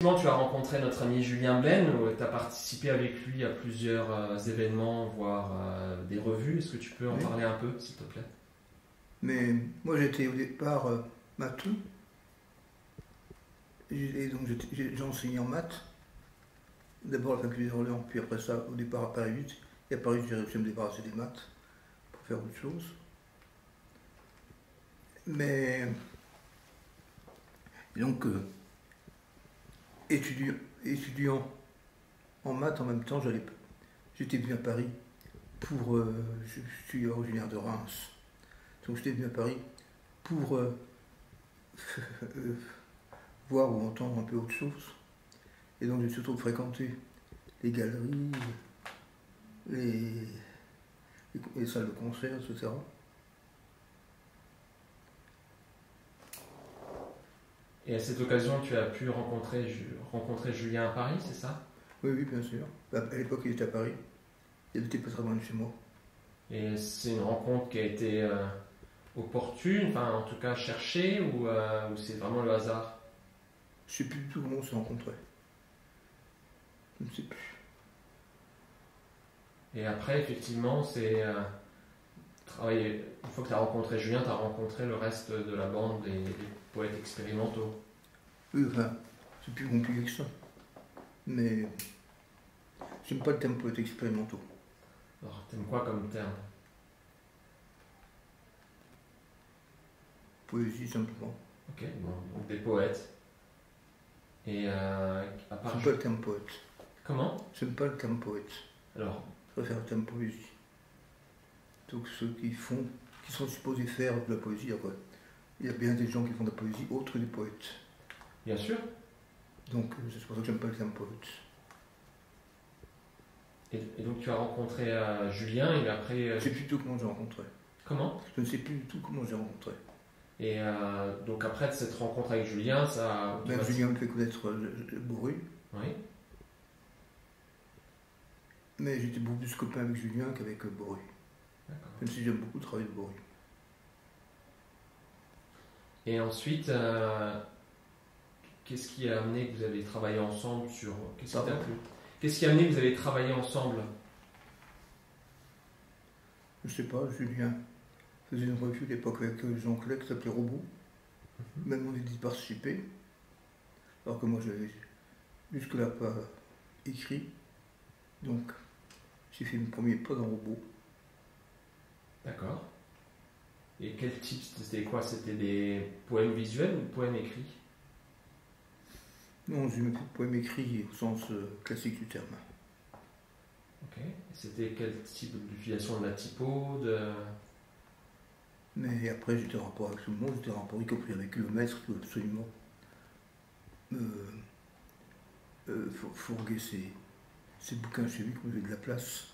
Tu as rencontré notre ami Julien Blaine, tu as participé avec lui à plusieurs événements, voire des revues. Est-ce que tu peux en Oui. parler un peu, s'il te plaît? Mais moi j'étais au départ matheux, et donc j'ai enseigné en maths. D'abord à la faculté d'Orléans, puis après ça au départ à Paris 8. Et à Paris j'ai réussi à me débarrasser des maths pour faire autre chose. Mais donc étudiant en maths en même temps, j'étais venu à Paris pour. Je suis originaire de Reims. Donc j'étais venu à Paris pour voir ou entendre un peu autre chose. Et donc j'ai surtout fréquenté les galeries, les, les salles de concert, etc. Et à cette occasion, tu as pu rencontrer Julien à Paris, c'est ça? Oui, oui, bien sûr. À l'époque, il était à Paris. Il habitait pas très loin de chez moi. Et c'est une rencontre qui a été opportune, enfin en tout cas cherchée, ou c'est vraiment le hasard? Je sais plus du tout comment on s'est rencontrés. Je ne sais plus. Et après, effectivement, c'est travailler. Une fois que tu as rencontré Julien, tu as rencontré le reste de la bande des poètes expérimentaux. Oui, enfin, c'est plus compliqué que ça. Mais j'aime pas le terme poète expérimentaux. Alors, t'aimes quoi comme terme? Poésie, simplement. Ok, bon, donc des poètes. Et à part. J'aime pas le terme poète. Comment? J'aime pas le terme poète. Alors, Je préfère le terme poésie. Donc ceux qui sont supposés faire de la poésie, après, il y a bien des gens qui font de la poésie autres que des poètes. bien sûr. Donc c'est pour ça que j'aime pas le terme poète. Et donc tu as rencontré Julien, et après. Je sais plus du tout comment j'ai rencontré. Comment? Je ne sais plus du tout comment j'ai rencontré. Et donc après de cette rencontre avec Julien, ça. Ben, Julien me fait connaître Bourru, Oui. mais j'étais beaucoup plus copain avec Julien qu'avec Bourru. D'accord. Même si j'aime beaucoup travailler avec Bourru. Et ensuite, qu'est-ce qui a amené que vous avez travaillé ensemble sur. Qu'est-ce qui t'a plu? Qu'est-ce qui a amené que vous avez travaillé ensemble? Je sais pas, Julien faisait une revue à l'époque avec Jean Clé qui s'appelait Robot. Même on est dit participer. Alors que moi j'avais jusque-là pas écrit. Donc j'ai fait mon premier pas dans Robot. D'accord. Et quel type? C'était quoi? C'était des poèmes visuels ou poèmes écrits? Non, j'ai même fait de poème écrit au sens classique du terme. Ok. Et c'était quel type d'utilisation de la typo de... Mais après j'étais en rapport avec tout le monde, j'étais en rapport y compris avec le maître qui doit absolument fourguer ses bouquins chez lui, qu'on avait de la place.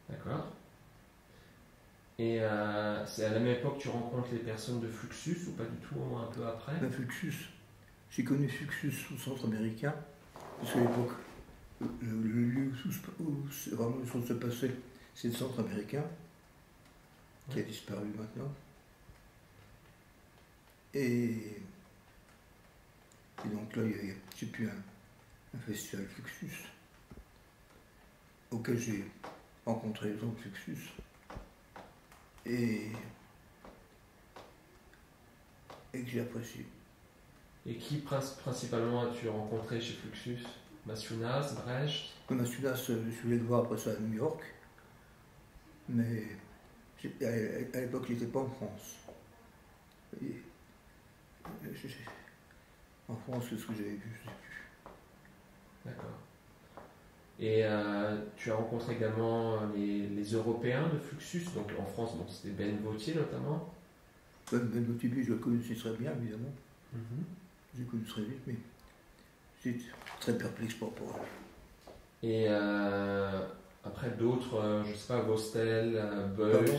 D'accord. Et c'est à la même époque que tu rencontres les personnes de Fluxus ou pas du tout, un peu après? Ben, Fluxus, j'ai connu Fluxus au centre américain, parce qu'à l'époque, le lieu où vraiment les choses se passaient, c'est le centre américain, qui a disparu maintenant. Et donc là, j'ai pu un festival Fluxus, auquel j'ai rencontré les autres Fluxus. Et que j'ai apprécié. Et qui principalement as-tu rencontré chez Fluxus? Massunas, Brecht? Massunas, je voulais le voir après ça à New York, mais à l'époque, il n'était pas en France. Et, en France, c'est ce que j'avais vu, je ne sais plus. D'accord. Et tu as rencontré également les Européens de Fluxus, donc en France, bon, c'était Ben Vautier notamment. Ben Vautier, je le connaissais très bien, évidemment. Je l'ai connu très vite, mais j'étais très perplexe par rapport à lui. Et après d'autres, je ne sais pas, Vostel, Beuys.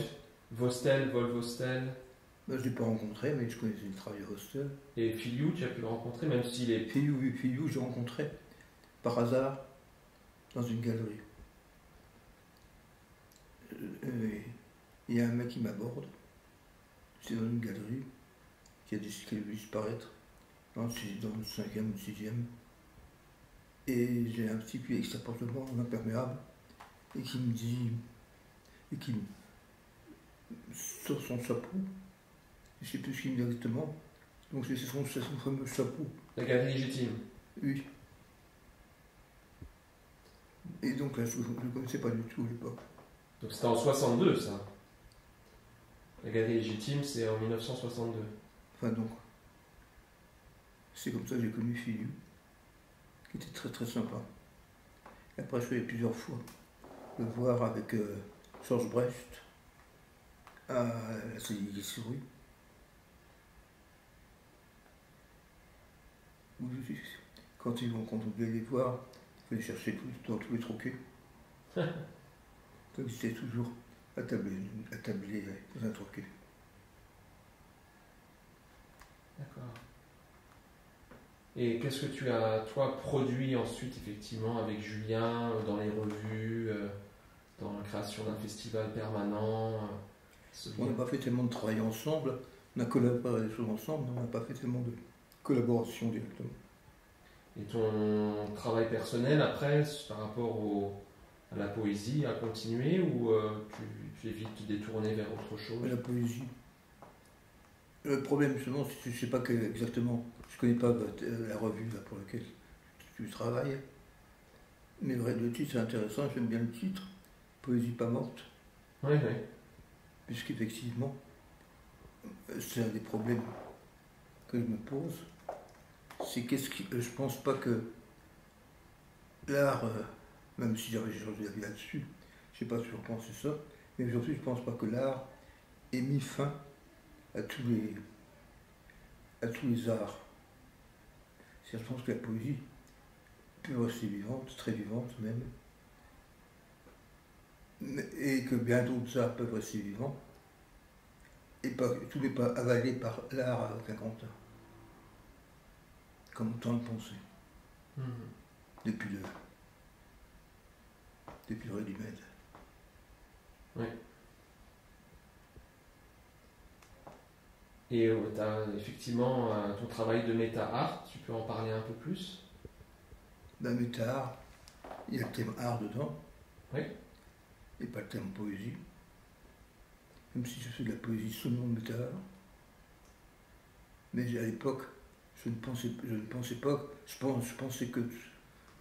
Vostel, Vol Vostel. Ben, je ne l'ai pas rencontré, mais je connaissais le travail de Vostel. Et Filiou, tu as pu le rencontrer, même s'il est... Filiou, j'ai rencontré par hasard dans une galerie. Il y a un mec qui m'aborde. C'est dans une galerie qui a dû disparaître. dans le 5e ou le 6e. Et j'ai un petit pied avec sa porte-banc en imperméable et qui me dit, et qui sort son chapeau, je ne sais plus ce qu'il me dit exactement, donc c'est son fameux chapeau. La galerie légitime. Oui. Et donc là, je ne connaissais pas du tout à l'époque. Donc c'était en 62 ça. La galerie légitime, c'est en 1962. Enfin donc, c'est comme ça que j'ai connu Philippe, qui était très très sympa. Et après, je suis allé plusieurs fois le voir avec Georges Brecht à la Souris. Quand on voulait les voir, il fallait chercher dans tous les troquets. Donc ils étaient toujours attablés dans un troquet. D'accord. Et qu'est-ce que tu as, toi, produit ensuite, effectivement, avec Julien, dans les revues, dans la création d'un festival permanent On n'a pas fait tellement de travail ensemble, on a collaboré des choses ensemble, mais on n'a pas fait tellement de collaboration directement. Et ton travail personnel, après, par rapport à la poésie, a continué ou tu évites de te détourner vers autre chose? La poésie. Le problème, justement, c'est que je ne sais pas exactement, je ne connais pas la revue là, pour laquelle tu travailles, mais le titre c'est intéressant, j'aime bien le titre, Poésie pas morte. Oui, oui. Puisqu'effectivement, c'est un des problèmes que je me pose, c'est je pense pas que l'art, même si j'avais changé d'avis là-dessus, je ne sais pas toujours pensé ça, mais aujourd'hui je ne pense pas que l'art ait mis fin à tous les arts. Je pense que la poésie peut rester vivante, très vivante même, et que bien d'autres arts peuvent rester vivants, et tout n'est pas avalé par l'art avec un grand art, comme on tend de penser, depuis le ready-made. Oui. Et tu as effectivement ton travail de méta-art, tu peux en parler un peu plus? Dans le méta-art, il y a le thème art dedans, oui. Et pas le thème poésie. Même si je fais de la poésie sous le nom de méta-art. Mais à l'époque, je pensais que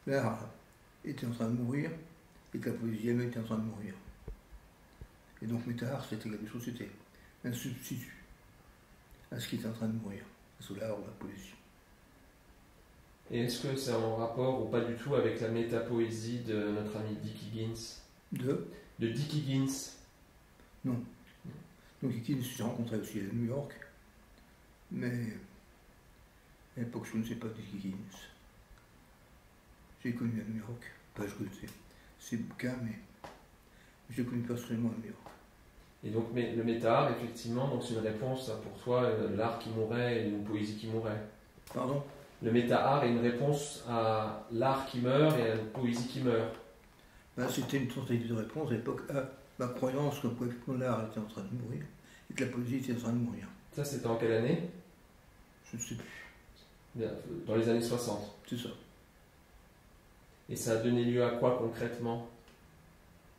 l'art était en train de mourir et que la poésie elle-même était en train de mourir. Et donc méta-art, c'était quelque chose, c'était un substitut à ce qui est en train de mourir, c'est l'art ou la poésie. Et est-ce que c'est en rapport ou pas du tout avec la métapoésie de notre ami Dick Higgins? De Dick Higgins? Non. Donc Higgins, j'ai rencontré aussi à New York, mais à l'époque je ne sais pas Dick Higgins. J'ai connu à New York, je connaissais ses bouquins, mais je l'ai connu personnellement à New York. Et donc le méta-art, effectivement, donc c'est une réponse pour toi, l'art qui mourrait et une poésie qui mourrait. Pardon? Le méta-art est une réponse à l'art qui meurt et à une poésie qui meurt. C'était une tentative de réponse à l'époque à ma croyance que l'art était en train de mourir et que la poésie était en train de mourir. Ça, c'était en quelle année? Je ne sais plus. Dans les années 60. C'est ça. Et ça a donné lieu à quoi concrètement?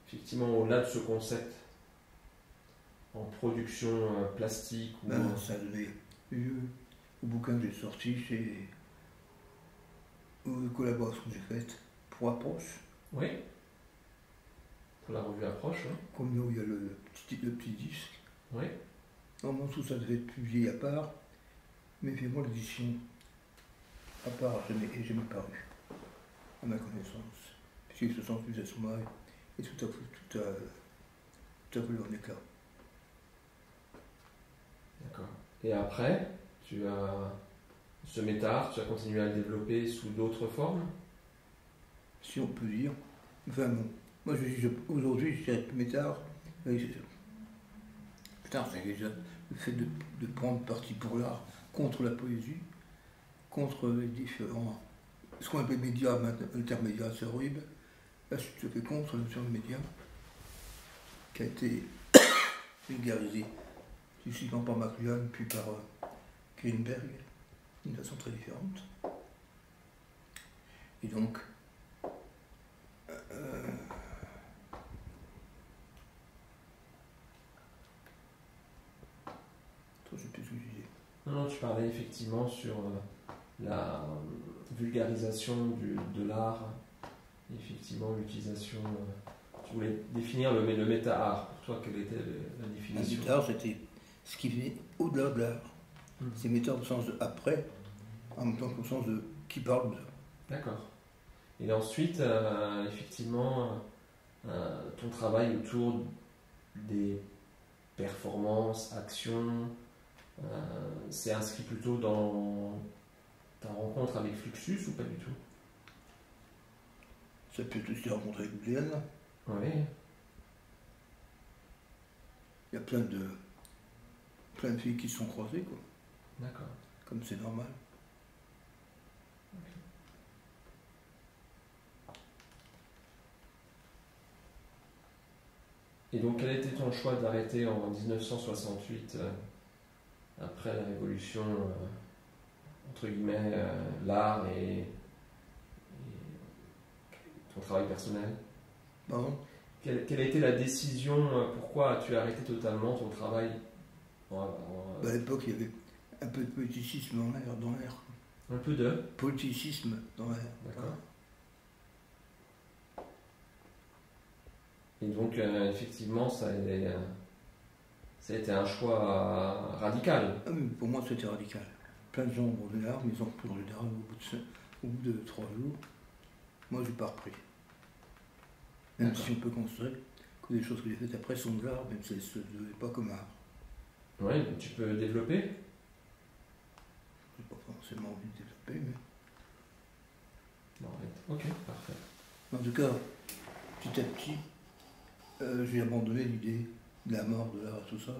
Effectivement, au-delà de ce concept en production plastique ou... Ça a donné lieu au bouquin que j'ai sorti aux collaborations que j'ai faites pour Approche. Oui. Pour la revue Approche, oui. Comme là où il y a le petit disque. Oui. Normalement, tout ça devait être publié à part, mais finalement, l'édition à part n'est jamais parue, à ma connaissance, puisqu'il se sent plus assommé et tout a voulu en éclat. D'accord. Et après, tu as ce méta-art, tu as continué à le développer sous d'autres formes? Si on peut dire. Enfin bon. Moi, aujourd'hui, je dirais que méta-art, c'est déjà le fait de prendre parti pour l'art contre la poésie, contre les différents. Ce qu'on appelle médias, le terme média, c'est horrible. Là, je suis tout à fait contre le terme média, qui a été vulgarisé successivement par McLuhan, puis par Greenberg, d'une façon très différente. Et donc, je sais plus ce que je disais. Non, tu parlais effectivement sur la vulgarisation de l'art, effectivement l'utilisation. Tu voulais définir le méta-art. Pour toi, quelle était la définition? Le méta-art, c'était ce qui venait au-delà de l'art. C'est méta au sens de après, en même temps qu'au sens de qui parle de. D'accord. Et ensuite, effectivement, ton travail autour des performances, actions, c'est inscrit plutôt dans ta rencontre avec Fluxus ou pas du tout? Ça peut être aussi rencontré avec Glenn. Oui. Il y a plein de filles qui se sont croisées, quoi. D'accord. Comme c'est normal. Et donc, quel était ton choix d'arrêter en 1968, après la Révolution, entre guillemets, l'art et ton travail personnel? Pardon? Quelle a été la décision? Pourquoi as-tu arrêté totalement ton travail? À l'époque, il y avait un peu de politicisme dans l'air. Un peu de politicisme dans l'air. D'accord. Et donc, effectivement, ça a été un choix radical. Ah oui, pour moi, c'était radical. Plein de gens ont revu l'art, mais ils ont plus revu l'art au bout de 3 jours. Moi, je n'ai pas repris. Même si on peut considérer que les choses que j'ai faites après sont de l'art, même si elles ne se devaient pas comme art. Oui, tu peux développer? Je n'ai pas forcément envie de développer, mais... Non, ok, parfait. En tout cas, petit à petit, j'ai abandonné l'idée de la mort de l'art et tout ça,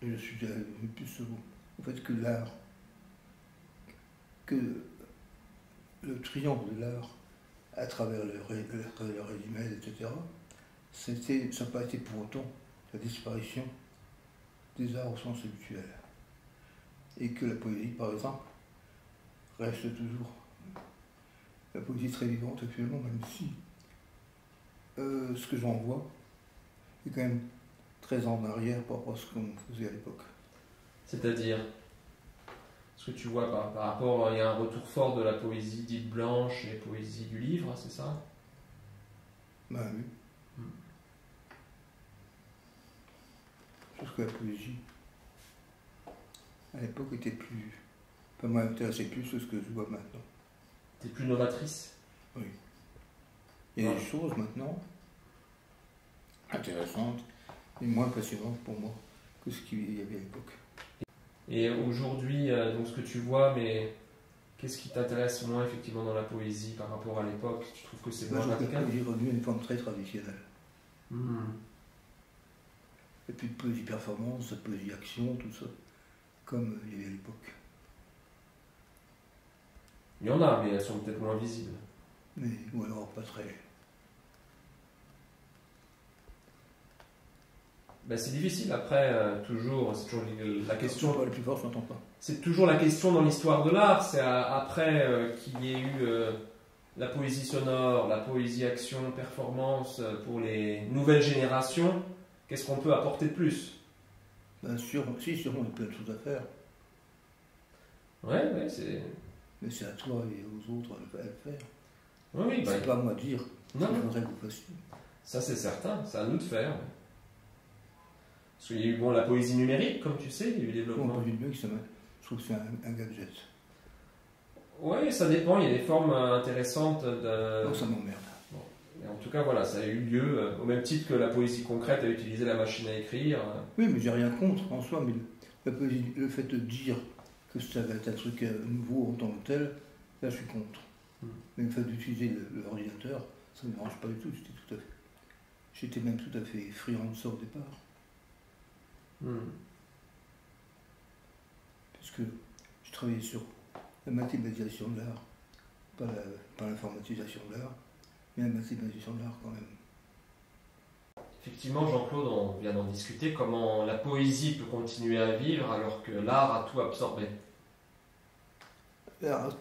et je suis plus au fait que l'art, que le triomphe de l'art à travers le résumé, etc., ça n'a pas été pour autant la disparition des arts au sens habituel. Et que la poésie, par exemple, reste toujours la poésie très vivante actuellement, même si ce que j'en vois est quand même très en arrière par rapport à ce qu'on faisait à l'époque. C'est-à-dire, ce que tu vois par rapport, il y a un retour fort de la poésie dite blanche et poésie du livre, c'est ça? Ben oui. Sauf que la poésie, à l'époque, était plus... Enfin, moi, m'intéressait plus ce que je vois maintenant. T'es plus novatrice? Oui. Il y a des choses maintenant intéressantes et moins passionnantes pour moi que ce qu'il y avait à l'époque. Et aujourd'hui, donc ce que tu vois, mais qu'est-ce qui t'intéresse moins effectivement dans la poésie par rapport à l'époque? Tu trouves que c'est moins radical? La poésie est revenue à une forme très traditionnelle. Et puis de poésie performance, de poésie action, tout ça, comme il y avait à l'époque. Il y en a, mais elles sont peut-être moins visibles. Mais, ou alors pas très... Ben, c'est difficile après, toujours, c'est toujours la question. Le plus fort, je n'entends pas. C'est toujours la question dans l'histoire de l'art, c'est après qu'il y ait eu la poésie sonore, la poésie action, performance pour les nouvelles générations, qu'est-ce qu'on peut apporter de plus? Ben, sûrement, il y a plein de choses à faire. Ouais, c'est... Mais c'est à toi et aux autres à le faire. Oui, c'est pas à moi de dire non, ce qu'il faudrait que vous fassiez. Ça c'est certain, c'est à nous de faire. Parce qu'il y a eu la poésie numérique, comme tu sais, il y a eu le développement. La poésie numérique, je trouve que c'est un gadget. Oui, ça dépend, il y a des formes intéressantes de... Non, ça m'emmerde. Bon. En tout cas, voilà, ça a eu lieu, au même titre que la poésie concrète a utilisé la machine à écrire. Oui, mais j'ai rien contre en soi, mais la poésie, le fait de dire que ça va être un truc nouveau en tant que tel, là je suis contre. Mais le fait d'utiliser l'ordinateur, ça ne me dérange pas du tout, j'étais même tout à fait friand de ça au départ. Puisque je travaillais sur la mathématisation de l'art, pas l'informatisation de l'art, mais la mathématisation de l'art quand même. Effectivement, Jean-Claude, on vient d'en discuter, comment la poésie peut continuer à vivre alors que l'art a tout absorbé.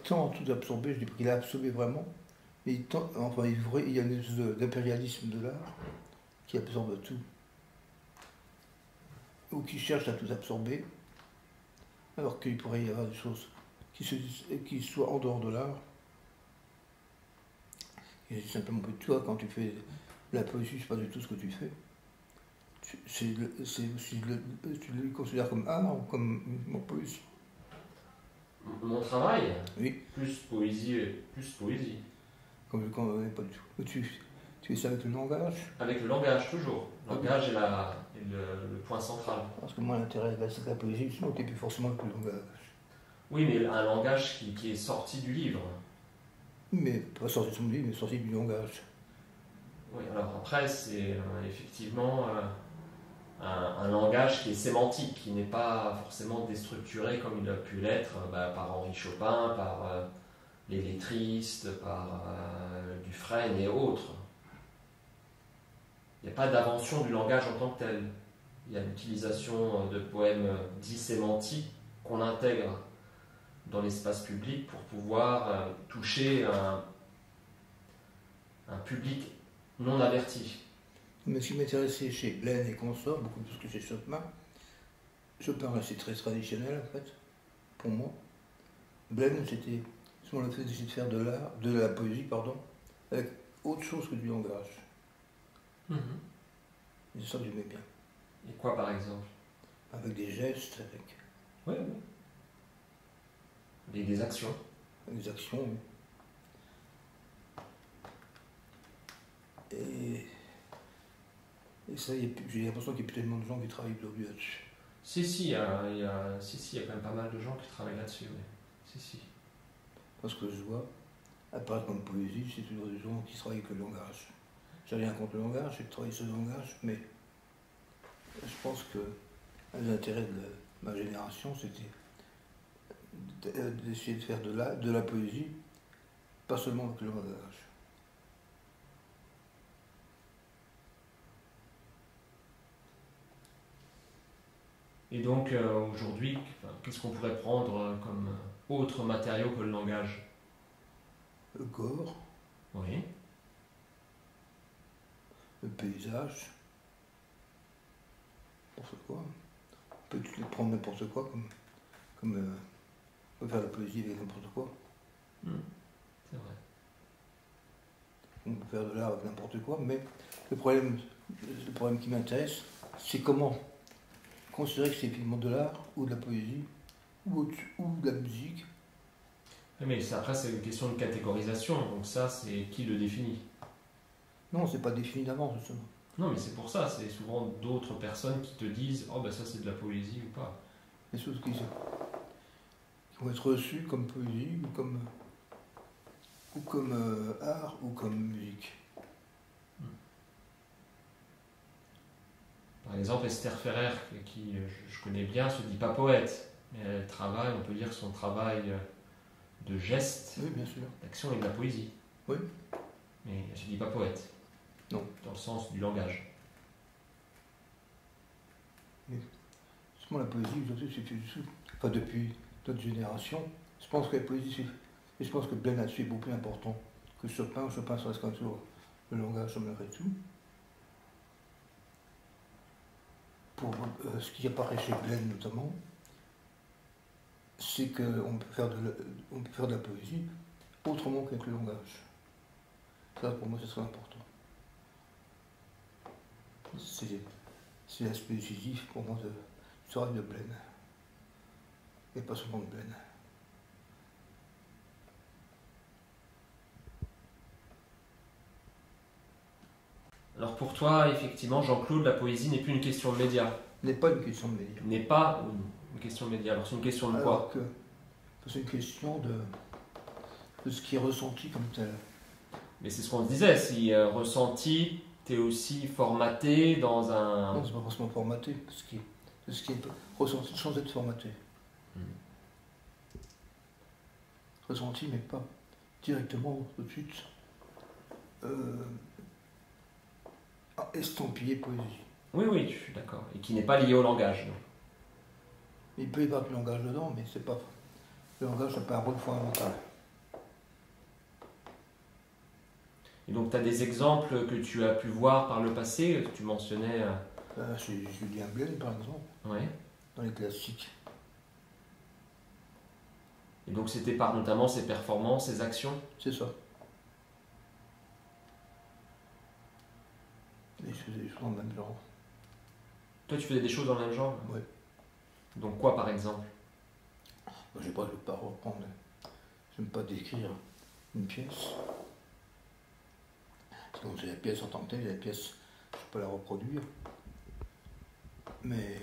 tend à tout absorber, je dis pas qu'il a absorbé vraiment, mais il y a une espèce d'impérialisme de l'art qui absorbe tout, ou qui cherche à tout absorber, alors qu'il pourrait y avoir des choses qui soient en dehors de l'art. Et simplement que toi, quand tu fais la poésie, c'est pas du tout ce que tu fais. Tu le considères comme art ou comme poésie. Mon travail, Oui. plus poésie. Pas du tout. Tu fais ça avec le langage. Avec le langage, toujours. Le langage est le point central. Parce que moi, l'intérêt de la poésie, sinon, tu n'es plus forcément avec le langage. Oui, mais un langage qui est sorti du livre. Mais pas sorti de son livre, mais sorti du langage. Oui, alors après, c'est effectivement un langage qui est sémantique, qui n'est pas forcément déstructuré comme il a pu l'être par Henri Chopin, par les lettristes, par Dufresne et autres. Il n'y a pas d'invention du langage en tant que tel. Il y a l'utilisation de poèmes dits sémantiques qu'on intègre dans l'espace public pour pouvoir toucher un public non averti. Mais ce qui m'intéressait chez Blaine et consorts, beaucoup plus que chez Chopin, c'est très traditionnel en fait, pour moi. Blaine, c'était souvent le fait d'essayer de faire de la poésie, avec autre chose que du langage. C'est ça que j'aimais bien. Et quoi par exemple? Avec des gestes, avec. Oui. Avec des actions. Avec des actions, oui. Et ça, j'ai l'impression qu'il y a plus tellement de gens qui travaillent là-dessus. Il y a quand même pas mal de gens qui travaillent là-dessus, oui. Si. Parce que je vois, à part comme poésie, c'est toujours des gens qui travaillent avec le langage. J'ai rien contre le langage, j'ai travaillé sur le langage, mais je pense que l'intérêt de ma génération, c'était d'essayer de faire de la poésie, pas seulement avec le langage. Et donc aujourd'hui, qu'est-ce qu'on pourrait prendre comme autre matériau que le langage? Le corps. Oui. Le paysage. N'importe quoi. On peut prendre n'importe quoi on peut faire la poésie avec n'importe quoi. C'est vrai. On peut faire de l'art avec n'importe quoi, mais le problème qui m'intéresse, c'est comment considérer que c'est finalement de l'art ou de la poésie ou de la musique. Mais après, c'est une question de catégorisation, donc ça, c'est qui le définit? Non, c'est pas défini d'avance, justement. Non, mais c'est pour ça, c'est souvent d'autres personnes qui te disent « Oh, ben ça, c'est de la poésie ou pas ». Les choses qui vont être reçues comme poésie ou comme art ou comme musique. Par exemple, Esther Ferrer, qui je connais bien, se dit pas poète, mais elle travaille, on peut dire son travail de geste, oui, bien sûr, d'action et de la poésie. Oui. Mais elle se dit pas poète. Non. Dans le sens du langage. Mais, justement, la poésie, aujourd'hui, c'est pas depuis notre génération. Je pense que la poésie, et je pense que Blaine là-dessus est beaucoup plus important que Chopin. Chopin, ça reste quand même toujours le langage, malgré tout. Pour ce qui apparaît chez Blaine notamment, c'est qu'on peut faire de la poésie autrement qu'avec le langage. Ça, pour moi, c'est très important. C'est l'aspect décisif pour moi du travail de Blaine. Et pas seulement de Blaine. Alors pour toi, effectivement, Jean-Claude, la poésie n'est plus une question de médias. N'est pas une question de médias. N'est pas une question de médias. Alors c'est une question de quoi? C'est une question de ce qui est ressenti comme tel. Mais c'est ce qu'on disait, si ressenti, t'es aussi formaté dans un... Non, c'est pas forcément formaté. C'est ce qui est ressenti sans être formaté. Ressenti, mais pas directement, tout de suite, estampillé poésie. Oui, je suis d'accord. Et qui n'est pas lié au langage. Donc. Il peut y avoir du langage dedans, mais c'est pas Le langage, ça peut un rôle fondamental. Et donc, tu as des exemples que tu as pu voir par le passé, que tu mentionnais. C'est Julien Blaine, par exemple, Ouais. dans les classiques. Et donc, c'était par notamment ses performances, ses actions. C'est ça. Et je faisais des choses dans le même genre. Toi, tu faisais des choses dans le même genre? Ouais. Donc, quoi, par exemple? Je ne vais pas reprendre. Je n'aime pas décrire une pièce. Donc c'est la pièce en tant que telle, la pièce, je peux la reproduire. Mais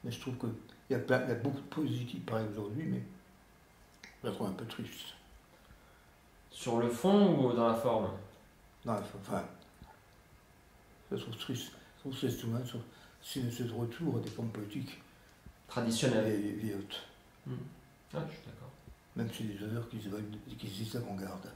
je trouve qu'il y a beaucoup de poésie qui paraît aujourd'hui, mais je la trouve un peu triste. Sur le fond ou dans la forme? Non, enfin, je la trouve triste. Je trouve que c'est ce retour des formes politiques Traditionnelles. vieillottes. Ah, je suis d'accord. Même chez les auteurs qui se disent avant-garde.